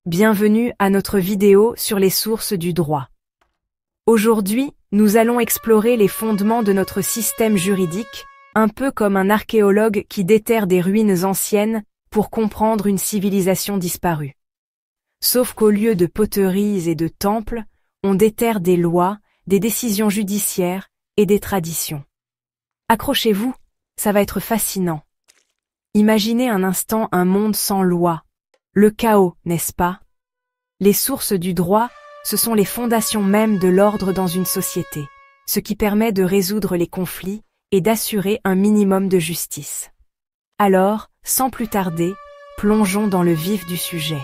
bienvenue à notre vidéo sur les sources du droit. Aujourd'hui, nous allons explorer les fondements de notre système juridique, un peu comme un archéologue qui déterre des ruines anciennes pour comprendre une civilisation disparue. Sauf qu'au lieu de poteries et de temples, on déterre des lois, des décisions judiciaires et des traditions. Accrochez-vous, ça va être fascinant. Imaginez un instant un monde sans loi. Le chaos, n'est-ce pas? Les sources du droit, ce sont les fondations mêmes de l'ordre dans une société, ce qui permet de résoudre les conflits et d'assurer un minimum de justice. Alors, sans plus tarder, plongeons dans le vif du sujet.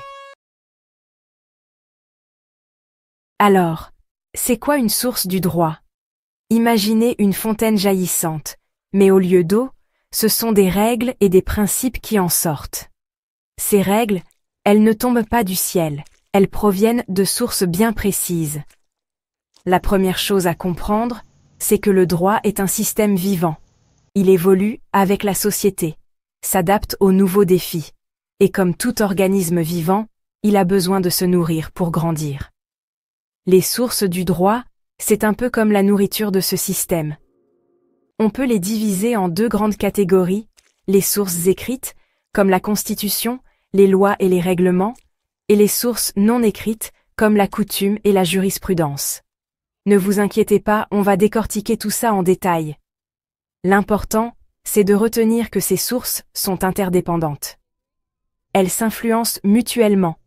Alors, c'est quoi une source du droit? Imaginez une fontaine jaillissante, mais au lieu d'eau, ce sont des règles et des principes qui en sortent. Ces règles, elles ne tombent pas du ciel, elles proviennent de sources bien précises. La première chose à comprendre, c'est que le droit est un système vivant. Il évolue avec la société, s'adapte aux nouveaux défis, et comme tout organisme vivant, il a besoin de se nourrir pour grandir. Les sources du droit, c'est un peu comme la nourriture de ce système. On peut les diviser en deux grandes catégories, les sources écrites, comme la Constitution, les lois et les règlements, et les sources non écrites, comme la coutume et la jurisprudence. Ne vous inquiétez pas, on va décortiquer tout ça en détail. L'important, c'est de retenir que ces sources sont interdépendantes. Elles s'influencent mutuellement,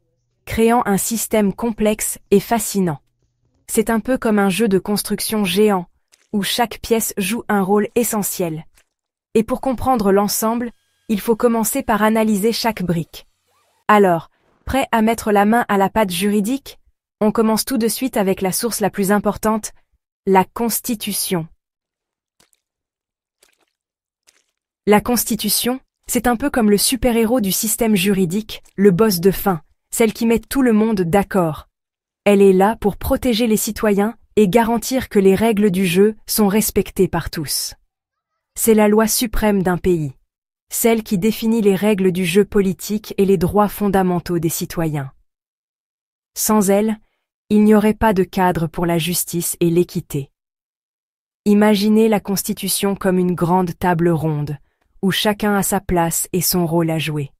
créant un système complexe et fascinant. C'est un peu comme un jeu de construction géant, où chaque pièce joue un rôle essentiel. Et pour comprendre l'ensemble, il faut commencer par analyser chaque brique. Alors, prêt à mettre la main à la pâte juridique? On commence tout de suite avec la source la plus importante, la Constitution. La Constitution, c'est un peu comme le super-héros du système juridique, le boss de fin, celle qui met tout le monde d'accord. Elle est là pour protéger les citoyens et garantir que les règles du jeu sont respectées par tous. C'est la loi suprême d'un pays, celle qui définit les règles du jeu politique et les droits fondamentaux des citoyens. Sans elle, il n'y aurait pas de cadre pour la justice et l'équité. Imaginez la Constitution comme une grande table ronde, où chacun a sa place et son rôle à jouer.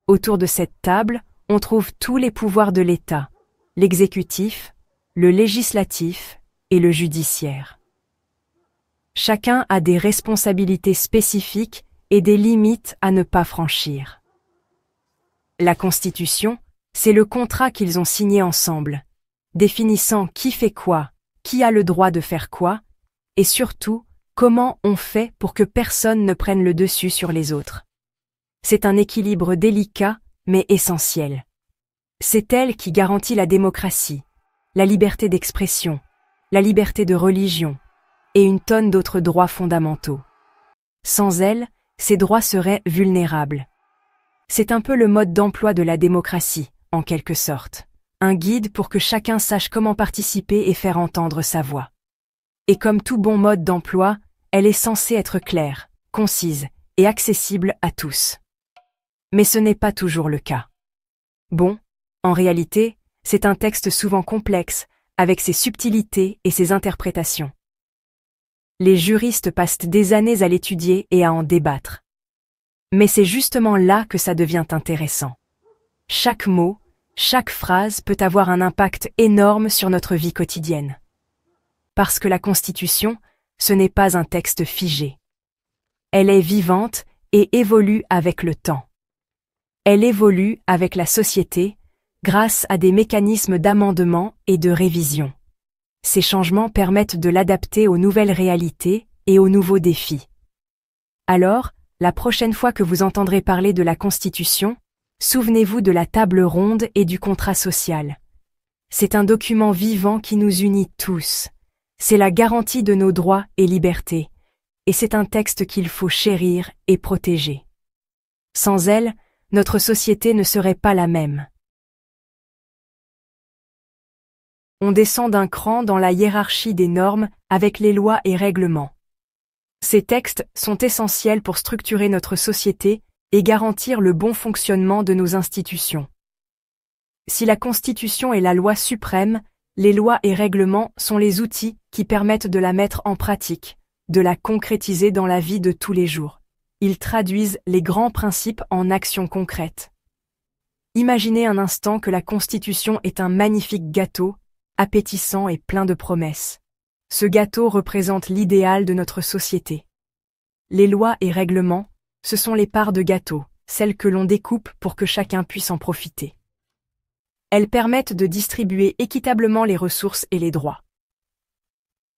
Autour de cette table, on trouve tous les pouvoirs de l'État, l'exécutif, le législatif et le judiciaire. Chacun a des responsabilités spécifiques et des limites à ne pas franchir. La Constitution, c'est le contrat qu'ils ont signé ensemble, définissant qui fait quoi, qui a le droit de faire quoi, et surtout, comment on fait pour que personne ne prenne le dessus sur les autres. C'est un équilibre délicat, mais essentiel. C'est elle qui garantit la démocratie, la liberté d'expression, la liberté de religion, et une tonne d'autres droits fondamentaux. Sans elle, ces droits seraient vulnérables. C'est un peu le mode d'emploi de la démocratie, en quelque sorte. Un guide pour que chacun sache comment participer et faire entendre sa voix. Et comme tout bon mode d'emploi, elle est censée être claire, concise et accessible à tous. Mais ce n'est pas toujours le cas. Bon, en réalité, c'est un texte souvent complexe, avec ses subtilités et ses interprétations. Les juristes passent des années à l'étudier et à en débattre. Mais c'est justement là que ça devient intéressant. Chaque mot, chaque phrase peut avoir un impact énorme sur notre vie quotidienne. Parce que la Constitution, ce n'est pas un texte figé. Elle est vivante et évolue avec le temps. Elle évolue avec la société, grâce à des mécanismes d'amendement et de révision. Ces changements permettent de l'adapter aux nouvelles réalités et aux nouveaux défis. Alors, la prochaine fois que vous entendrez parler de la Constitution, souvenez-vous de la table ronde et du contrat social. C'est un document vivant qui nous unit tous. C'est la garantie de nos droits et libertés, et c'est un texte qu'il faut chérir et protéger. Sans elle, notre société ne serait pas la même. On descend d'un cran dans la hiérarchie des normes avec les lois et règlements. Ces textes sont essentiels pour structurer notre société et garantir le bon fonctionnement de nos institutions. Si la Constitution est la loi suprême, les lois et règlements sont les outils qui permettent de la mettre en pratique, de la concrétiser dans la vie de tous les jours. Ils traduisent les grands principes en actions concrètes. Imaginez un instant que la Constitution est un magnifique gâteau, appétissant et plein de promesses. Ce gâteau représente l'idéal de notre société. Les lois et règlements, ce sont les parts de gâteau, celles que l'on découpe pour que chacun puisse en profiter. Elles permettent de distribuer équitablement les ressources et les droits.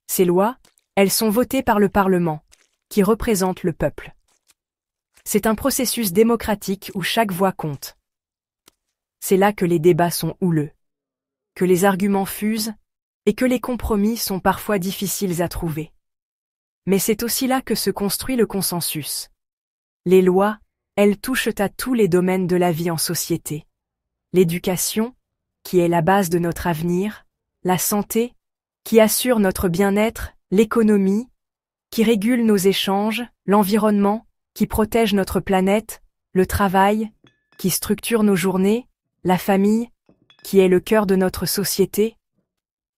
Ces lois, elles sont votées par le Parlement, qui représente le peuple. C'est un processus démocratique où chaque voix compte. C'est là que les débats sont houleux, que les arguments fusent et que les compromis sont parfois difficiles à trouver. Mais c'est aussi là que se construit le consensus. Les lois, elles touchent à tous les domaines de la vie en société. L'éducation, qui est la base de notre avenir, la santé, qui assure notre bien-être, l'économie, qui régule nos échanges, l'environnement, qui protège notre planète, le travail, qui structure nos journées, la famille, qui est le cœur de notre société.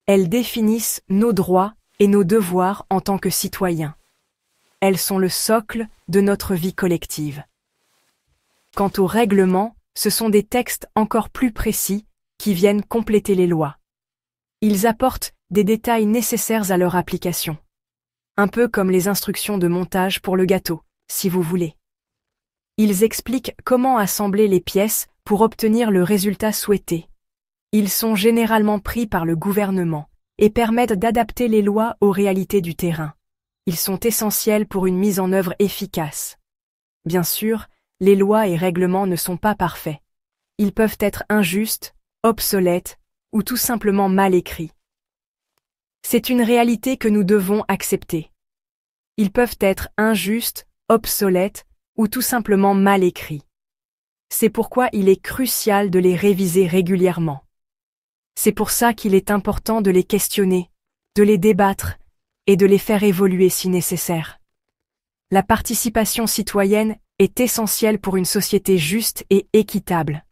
Elles définissent nos droits et nos devoirs en tant que citoyens. Elles sont le socle de notre vie collective. Quant aux règlements, ce sont des textes encore plus précis qui viennent compléter les lois. Ils apportent des détails nécessaires à leur application. Un peu comme les instructions de montage pour le gâteau, si vous voulez. Ils expliquent comment assembler les pièces pour obtenir le résultat souhaité. Ils sont généralement pris par le gouvernement et permettent d'adapter les lois aux réalités du terrain. Ils sont essentiels pour une mise en œuvre efficace. Bien sûr, les lois et règlements ne sont pas parfaits. Ils peuvent être injustes, obsolètes ou tout simplement mal écrits. C'est une réalité que nous devons accepter. Ils peuvent être injustes, obsolètes ou tout simplement mal écrits. C'est pourquoi il est crucial de les réviser régulièrement. C'est pour ça qu'il est important de les questionner, de les débattre et de les faire évoluer si nécessaire. La participation citoyenne est essentielle pour une société juste et équitable.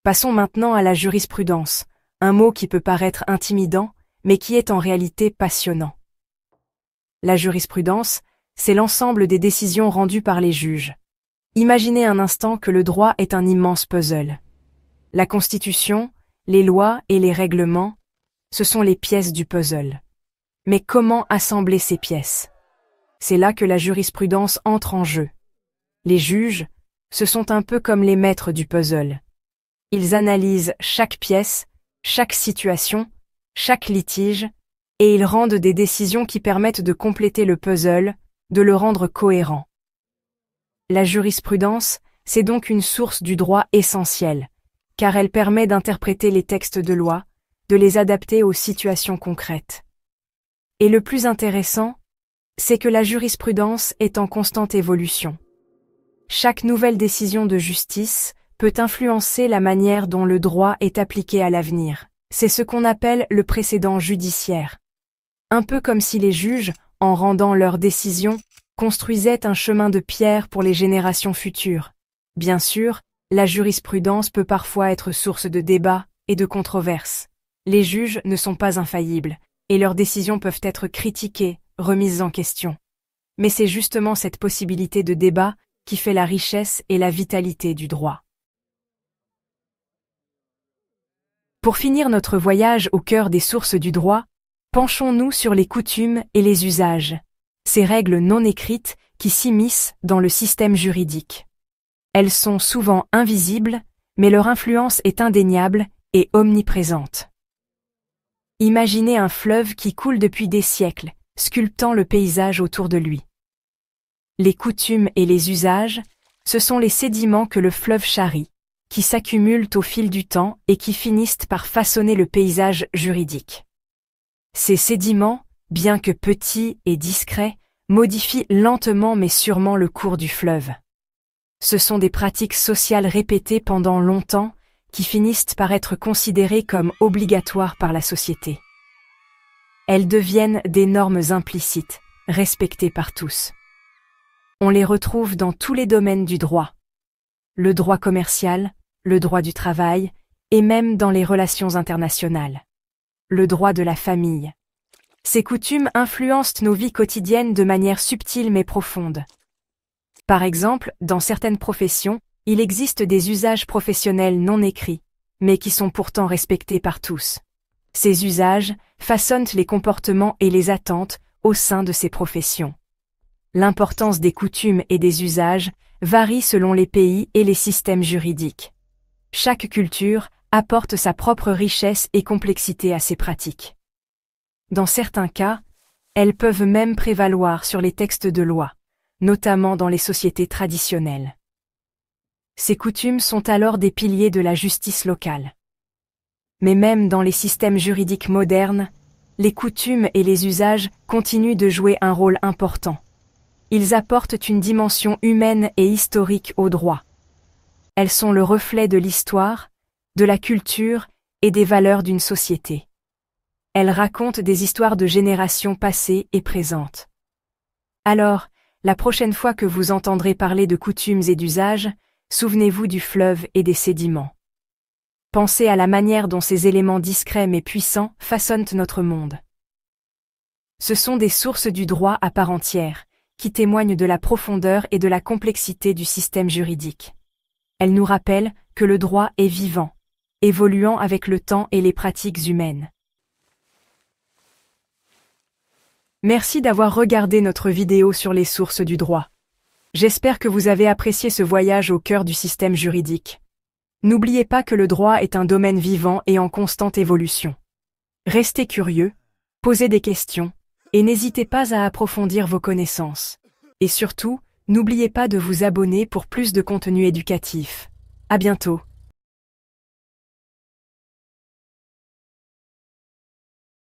Passons maintenant à la jurisprudence, un mot qui peut paraître intimidant, mais qui est en réalité passionnant. La jurisprudence, c'est l'ensemble des décisions rendues par les juges. Imaginez un instant que le droit est un immense puzzle. La Constitution, les lois et les règlements, ce sont les pièces du puzzle. Mais comment assembler ces pièces? C'est là que la jurisprudence entre en jeu. Les juges, ce sont un peu comme les maîtres du puzzle. Ils analysent chaque pièce, chaque situation, chaque litige, et ils rendent des décisions qui permettent de compléter le puzzle, de le rendre cohérent. La jurisprudence, c'est donc une source du droit essentielle, car elle permet d'interpréter les textes de loi, de les adapter aux situations concrètes. Et le plus intéressant, c'est que la jurisprudence est en constante évolution. Chaque nouvelle décision de justice peut influencer la manière dont le droit est appliqué à l'avenir. C'est ce qu'on appelle le précédent judiciaire. Un peu comme si les juges, en rendant leurs décisions, construisaient un chemin de pierre pour les générations futures. Bien sûr, la jurisprudence peut parfois être source de débats et de controverses. Les juges ne sont pas infaillibles, et leurs décisions peuvent être critiquées, remises en question. Mais c'est justement cette possibilité de débat qui fait la richesse et la vitalité du droit. Pour finir notre voyage au cœur des sources du droit, penchons-nous sur les coutumes et les usages, ces règles non écrites qui s'immiscent dans le système juridique. Elles sont souvent invisibles, mais leur influence est indéniable et omniprésente. Imaginez un fleuve qui coule depuis des siècles, sculptant le paysage autour de lui. Les coutumes et les usages, ce sont les sédiments que le fleuve charrie, qui s'accumulent au fil du temps et qui finissent par façonner le paysage juridique. Ces sédiments, bien que petits et discrets, modifient lentement mais sûrement le cours du fleuve. Ce sont des pratiques sociales répétées pendant longtemps qui finissent par être considérées comme obligatoires par la société. Elles deviennent des normes implicites, respectées par tous. On les retrouve dans tous les domaines du droit. le droit commercial, le droit du travail, et même dans les relations internationales. Le droit de la famille. Ces coutumes influencent nos vies quotidiennes de manière subtile mais profonde. Par exemple, dans certaines professions, il existe des usages professionnels non écrits, mais qui sont pourtant respectés par tous. Ces usages façonnent les comportements et les attentes au sein de ces professions. L'importance des coutumes et des usages varie selon les pays et les systèmes juridiques. Chaque culture apporte sa propre richesse et complexité à ces pratiques. Dans certains cas, elles peuvent même prévaloir sur les textes de loi, notamment dans les sociétés traditionnelles. Ces coutumes sont alors des piliers de la justice locale. Mais même dans les systèmes juridiques modernes, les coutumes et les usages continuent de jouer un rôle important. Ils apportent une dimension humaine et historique au droit. Elles sont le reflet de l'histoire, de la culture et des valeurs d'une société. Elles racontent des histoires de générations passées et présentes. Alors, la prochaine fois que vous entendrez parler de coutumes et d'usages, souvenez-vous du fleuve et des sédiments. Pensez à la manière dont ces éléments discrets mais puissants façonnent notre monde. Ce sont des sources du droit à part entière, qui témoignent de la profondeur et de la complexité du système juridique. Elles nous rappellent que le droit est vivant, évoluant avec le temps et les pratiques humaines. Merci d'avoir regardé notre vidéo sur les sources du droit. J'espère que vous avez apprécié ce voyage au cœur du système juridique. N'oubliez pas que le droit est un domaine vivant et en constante évolution. Restez curieux, posez des questions, et n'hésitez pas à approfondir vos connaissances. Et surtout, n'oubliez pas de vous abonner pour plus de contenu éducatif. À bientôt.